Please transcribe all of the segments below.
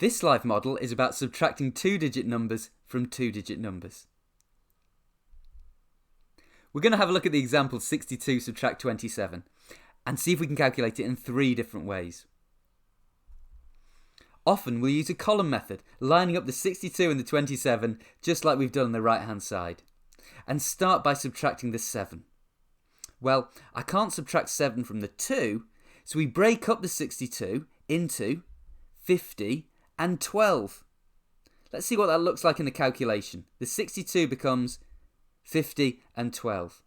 This live model is about subtracting two-digit numbers from two-digit numbers. We're going to have a look at the example 62 subtract 27 and see if we can calculate it in three different ways. Often we'll use a column method, lining up the 62 and the 27 just like we've done on the right hand side, and start by subtracting the 7. Well, I can't subtract 7 from the 2, so we break up the 62 into 50 and 12. Let's see what that looks like in the calculation. The 62 becomes 50 and 12.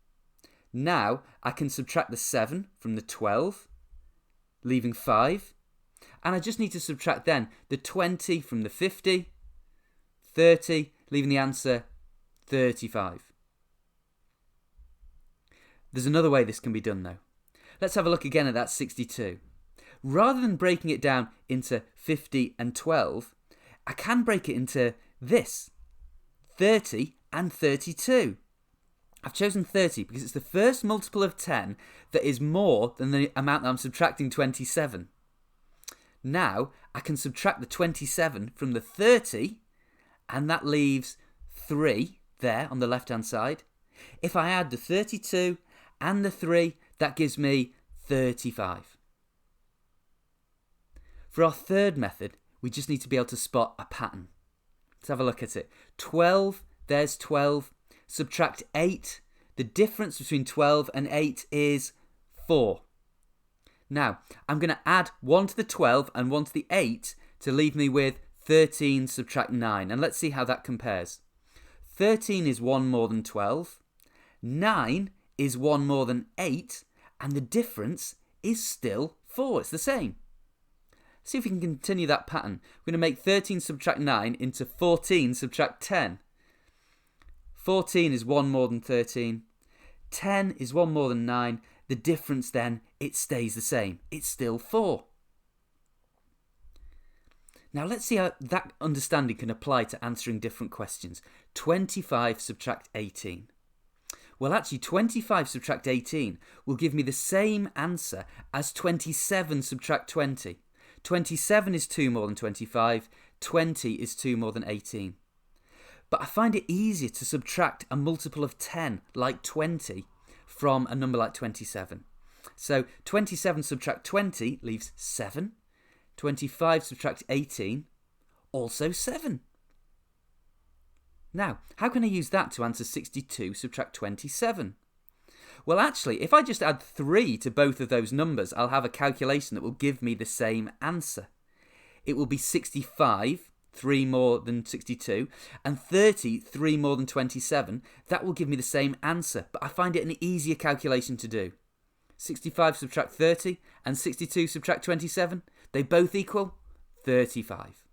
Now I can subtract the 7 from the 12, leaving 5. And I just need to subtract then the 20 from the 50, 30, leaving the answer 35. There's another way this can be done though. Let's have a look again at that 62. Rather than breaking it down into 50 and 12, I can break it into this, 30 and 32. I've chosen 30 because it's the first multiple of 10 that is more than the amount that I'm subtracting 27. Now I can subtract the 27 from the 30 and that leaves 3 there on the left hand side. If I add the 32 and the 3, that gives me 35. For our third method, we just need to be able to spot a pattern. Let's have a look at it. 12, there's 12. Subtract 8. The difference between 12 and 8 is 4. Now, I'm going to add 1 to the 12 and 1 to the 8 to leave me with 13 subtract 9. And let's see how that compares. 13 is 1 more than 12. 9 is 1 more than 8. And the difference is still 4. It's the same. See if we can continue that pattern. We're going to make 13 subtract 9 into 14 subtract 10. 14 is 1 more than 13. 10 is 1 more than 9. The difference then, it stays the same. It's still 4. Now let's see how that understanding can apply to answering different questions. 25 subtract 18. Well, actually 25 subtract 18 will give me the same answer as 27 subtract 20. 27 is 2 more than 25. 20 is 2 more than 18. But I find it easier to subtract a multiple of 10, like 20, from a number like 27. So 27 subtract 20 leaves 7. 25 subtract 18, also 7. Now, how can I use that to answer 62 subtract 27? Well, actually, if I just add 3 to both of those numbers, I'll have a calculation that will give me the same answer. It will be 65, 3 more than 62, and 30, 3 more than 27. That will give me the same answer, but I find it an easier calculation to do. 65 subtract 30 and 62 subtract 27, they both equal 35.